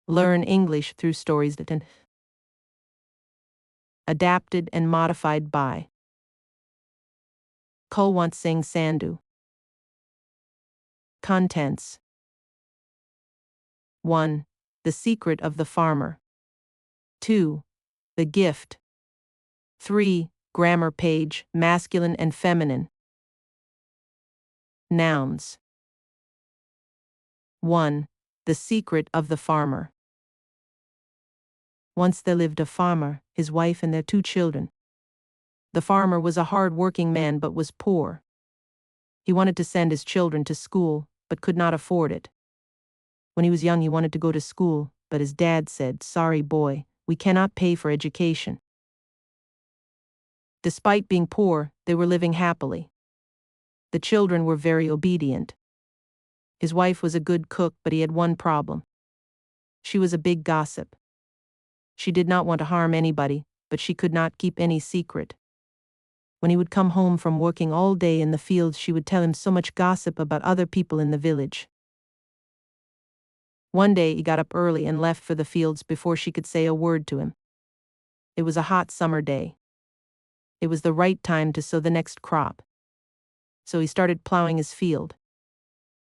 Learn English through stories D10. Adapted and modified by Kulwant Singh Sandhu. Contents: 1. The Secret of the Farmer. 2. The Gift. 3. Grammar page, masculine and feminine. Nouns. 1. The Secret of the Farmer. Once there lived a farmer, his wife and their 2 children. The farmer was a hard-working man but was poor. He wanted to send his children to school, but could not afford it. When he was young he wanted to go to school, but his dad said, "Sorry boy, we cannot pay for education." Despite being poor, they were living happily. The children were very obedient. His wife was a good cook, but he had one problem. She was a big gossip. She did not want to harm anybody, but she could not keep any secret. When he would come home from working all day in the fields, she would tell him so much gossip about other people in the village. One day he got up early and left for the fields before she could say a word to him. It was a hot summer day. It was the right time to sow the next crop. So he started plowing his field.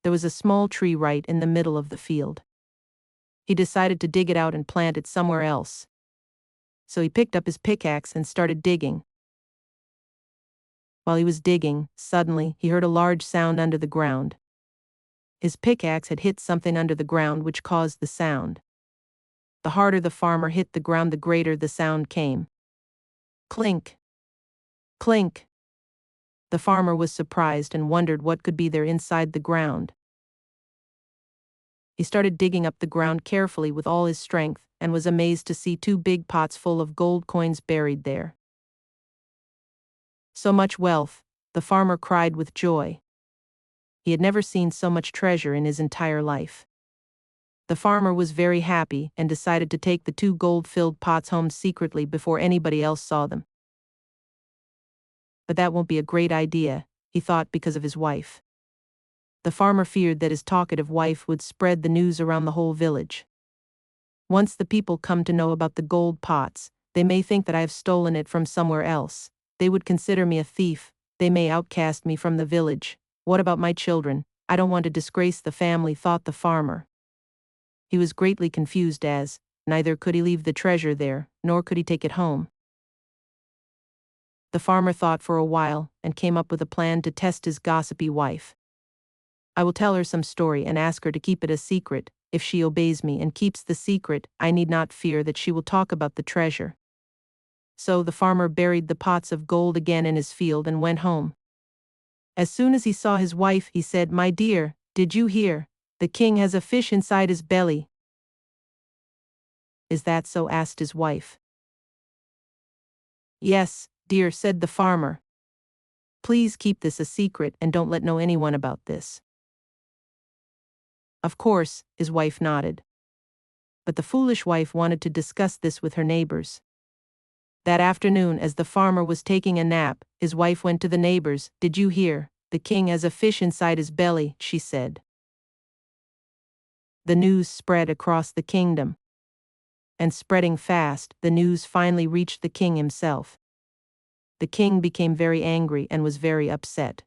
There was a small tree right in the middle of the field. He decided to dig it out and plant it somewhere else. So he picked up his pickaxe and started digging. While he was digging, suddenly he heard a large sound under the ground. His pickaxe had hit something under the ground which caused the sound. The harder the farmer hit the ground, the greater the sound came. Clink! Clink! The farmer was surprised and wondered what could be there inside the ground. He started digging up the ground carefully with all his strength and was amazed to see 2 big pots full of gold coins buried there. So much wealth, the farmer cried with joy. He had never seen so much treasure in his entire life. The farmer was very happy and decided to take the 2 gold-filled pots home secretly before anybody else saw them. But that won't be a great idea, he thought, because of his wife. The farmer feared that his talkative wife would spread the news around the whole village. Once the people come to know about the gold pots, they may think that I have stolen it from somewhere else. They would consider me a thief. They may outcast me from the village. What about my children? I don't want to disgrace the family, thought the farmer. He was greatly confused as neither could he leave the treasure there, nor could he take it home. The farmer thought for a while and came up with a plan to test his gossipy wife. I will tell her some story and ask her to keep it a secret. If she obeys me and keeps the secret, I need not fear that she will talk about the treasure. So the farmer buried the pots of gold again in his field and went home. As soon as he saw his wife, he said, "My dear, did you hear? The king has a fish inside his belly." "Is that so?" asked his wife. "Yes, dear," said the farmer. "Please keep this a secret and don't let know anyone about this." Of course, his wife nodded. But the foolish wife wanted to discuss this with her neighbors. That afternoon, as the farmer was taking a nap, his wife went to the neighbors. "Did you hear? The king has a fish inside his belly," she said. The news spread across the kingdom. And spreading fast, the news finally reached the king himself. The king became very angry and was very upset.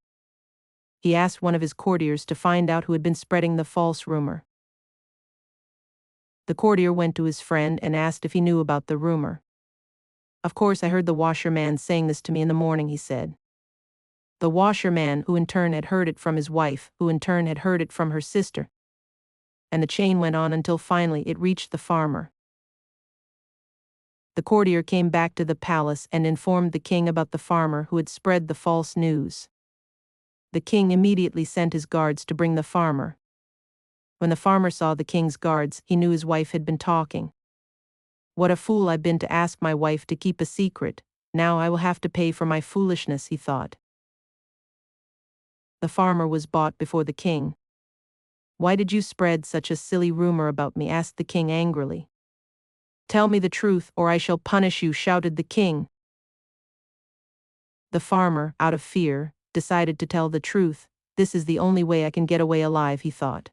He asked one of his courtiers to find out who had been spreading the false rumor. The courtier went to his friend and asked if he knew about the rumor. "Of course, I heard the washerman saying this to me in the morning," he said. The washerman, who in turn had heard it from his wife, who in turn had heard it from her sister. And the chain went on until finally it reached the farmer. The courtier came back to the palace and informed the king about the farmer who had spread the false news. The king immediately sent his guards to bring the farmer. When the farmer saw the king's guards, he knew his wife had been talking. "What a fool I've been to ask my wife to keep a secret. Now I will have to pay for my foolishness," he thought. The farmer was brought before the king. "Why did you spread such a silly rumor about me?" asked the king angrily. "Tell me the truth, or I shall punish you," shouted the king. The farmer, out of fear, decided to tell the truth. "This is the only way I can get away alive," he thought.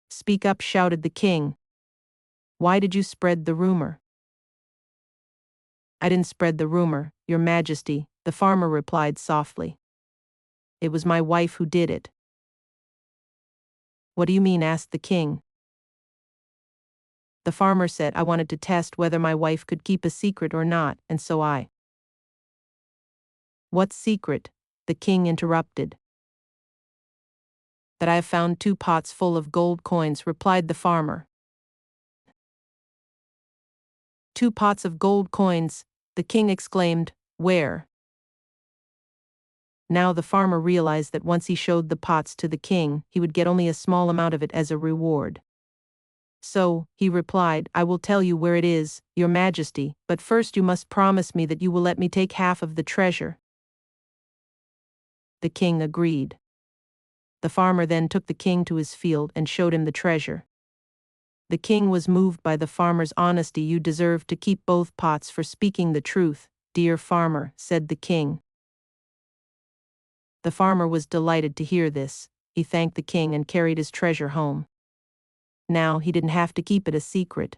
Speak up, shouted the king. Why did you spread the rumor? I didn't spread the rumor, Your Majesty, the farmer replied softly. It was my wife who did it. What do you mean? Asked the king. The farmer said I wanted to test whether my wife could keep a secret or not, and so I. What secret? The king interrupted. That I have found 2 pots full of gold coins, replied the farmer. 2 pots of gold coins, the king exclaimed. Where? Now the farmer realized that once he showed the pots to the king, he would get only a small amount of it as a reward. So, he replied, I will tell you where it is, Your Majesty, but first you must promise me that you will let me take half of the treasure. The king agreed. The farmer then took the king to his field and showed him the treasure. The king was moved by the farmer's honesty. You deserve to keep both pots for speaking the truth, dear farmer, said the king. The farmer was delighted to hear this. He thanked the king and carried his treasure home. Now he didn't have to keep it a secret.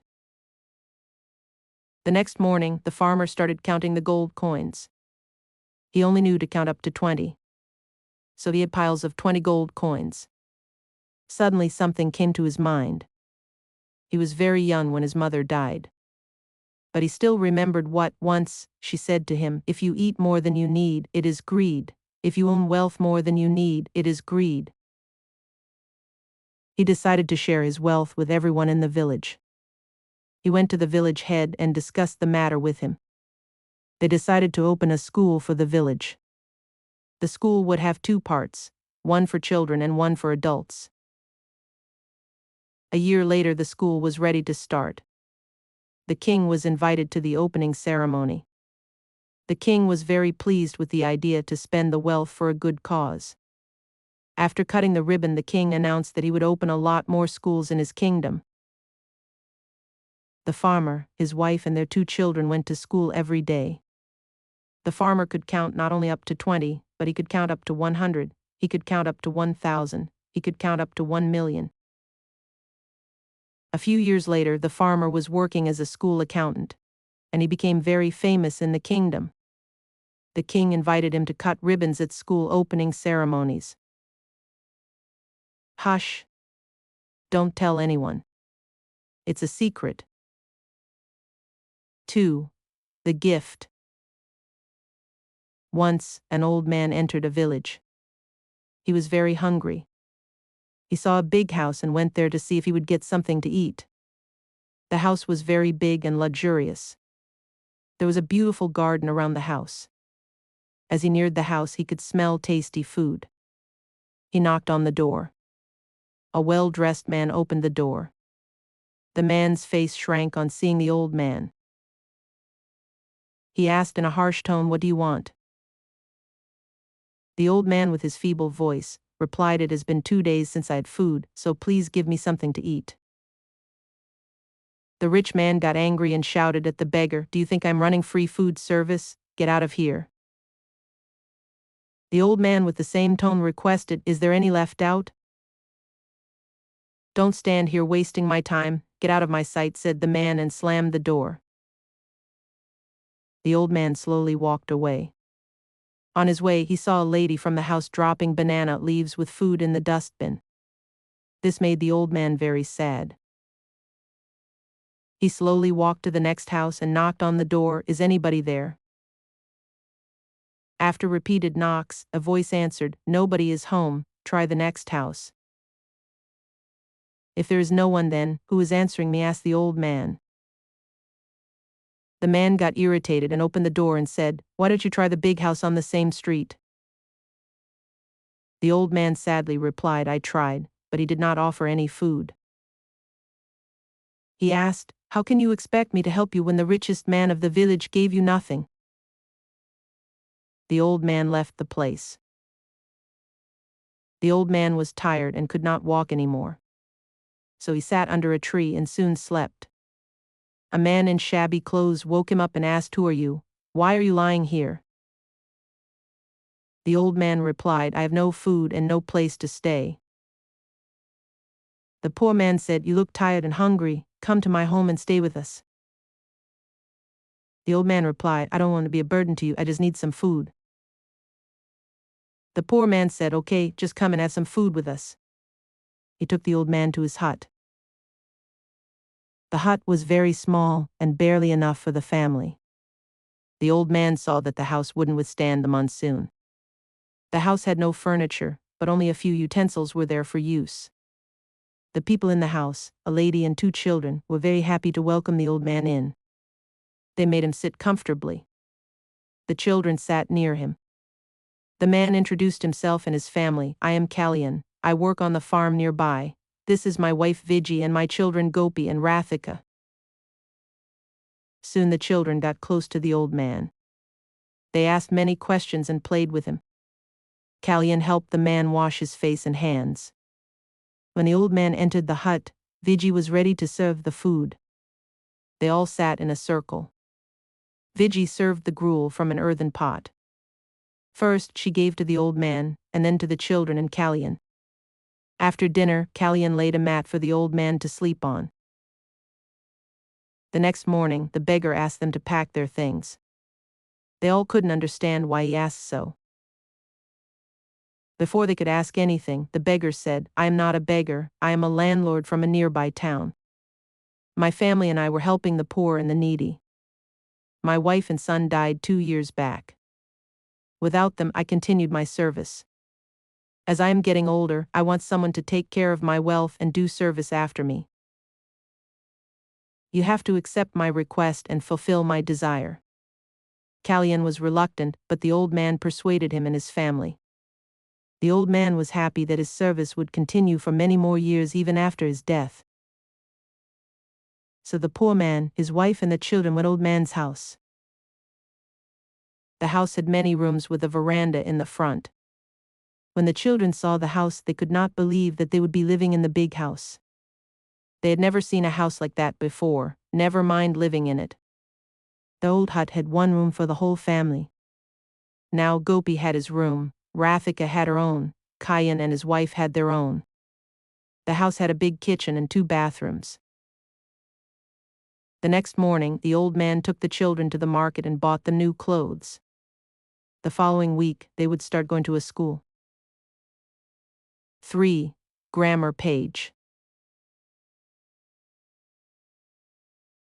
The next morning, the farmer started counting the gold coins. He only knew to count up to 20. So he had piles of 20 gold coins. Suddenly something came to his mind. He was very young when his mother died. But he still remembered what, once, she said to him, if you eat more than you need, it is greed. If you own wealth more than you need, it is greed. He decided to share his wealth with everyone in the village. He went to the village head and discussed the matter with him. They decided to open a school for the village. The school would have 2 parts, one for children and one for adults. A year later the school was ready to start. The king was invited to the opening ceremony. The king was very pleased with the idea to spend the wealth for a good cause. After cutting the ribbon, the king announced that he would open a lot more schools in his kingdom. The farmer, his wife and their 2 children went to school every day. The farmer could count not only up to 20, but he could count up to 100, he could count up to 1,000, he could count up to 1,000,000. A few years later, the farmer was working as a school accountant, and he became very famous in the kingdom. The king invited him to cut ribbons at school opening ceremonies. Hush. Don't tell anyone. It's a secret. 2. The gift. Once, an old man entered a village. He was very hungry. He saw a big house and went there to see if he would get something to eat. The house was very big and luxurious. There was a beautiful garden around the house. As he neared the house, he could smell tasty food. He knocked on the door. A well-dressed man opened the door. The man's face shrank on seeing the old man. He asked in a harsh tone, "What do you want?" The old man, with his feeble voice, replied, "It has been 2 days since I had food, so please give me something to eat." The rich man got angry and shouted at the beggar, "Do you think I'm running free food service? Get out of here." The old man with the same tone requested, "Is there any left out?" "Don't stand here wasting my time, get out of my sight," said the man and slammed the door. The old man slowly walked away. On his way, he saw a lady from the house dropping banana leaves with food in the dustbin. This made the old man very sad. He slowly walked to the next house and knocked on the door, "Is anybody there?" After repeated knocks, a voice answered, "Nobody is home, try the next house." "If there is no one then, who is answering me?" asked the old man. The man got irritated and opened the door and said, "Why don't you try the big house on the same street?" The old man sadly replied, "I tried, but he did not offer any food." He asked, "How can you expect me to help you when the richest man of the village gave you nothing?" The old man left the place. The old man was tired and could not walk anymore. So he sat under a tree and soon slept. A man in shabby clothes woke him up and asked, "Who are you? Why are you lying here?" The old man replied, "I have no food and no place to stay." The poor man said, "You look tired and hungry, come to my home and stay with us." The old man replied, "I don't want to be a burden to you, I just need some food." The poor man said, "Okay, just come and have some food with us." He took the old man to his hut. The hut was very small and barely enough for the family. The old man saw that the house wouldn't withstand the monsoon. The house had no furniture, but only a few utensils were there for use. The people in the house, a lady and 2 children, were very happy to welcome the old man in. They made him sit comfortably. The children sat near him. The man introduced himself and his family. "I am Kalyan. I work on the farm nearby. This is my wife Viji and my children Gopi and Rathika." Soon the children got close to the old man. They asked many questions and played with him. Kalyan helped the man wash his face and hands. When the old man entered the hut, Viji was ready to serve the food. They all sat in a circle. Viji served the gruel from an earthen pot. First she gave to the old man, and then to the children and Kalyan. After dinner, Kalyan laid a mat for the old man to sleep on. The next morning, the beggar asked them to pack their things. They all couldn't understand why he asked so. Before they could ask anything, the beggar said, "I am not a beggar, I am a landlord from a nearby town. My family and I were helping the poor and the needy. My wife and son died 2 years back. Without them, I continued my service. As I am getting older, I want someone to take care of my wealth and do service after me. You have to accept my request and fulfill my desire." Kalyan was reluctant, but the old man persuaded him and his family. The old man was happy that his service would continue for many more years even after his death. So the poor man, his wife and the children went to old man's house. The house had many rooms with a veranda in the front. When the children saw the house, they could not believe that they would be living in the big house. They had never seen a house like that before, never mind living in it. The old hut had 1 room for the whole family. Now Gopi had his room, Rathika had her own, Kayan and his wife had their own. The house had a big kitchen and 2 bathrooms. The next morning, the old man took the children to the market and bought them new clothes. The following week, they would start going to a school. 3. Grammar page.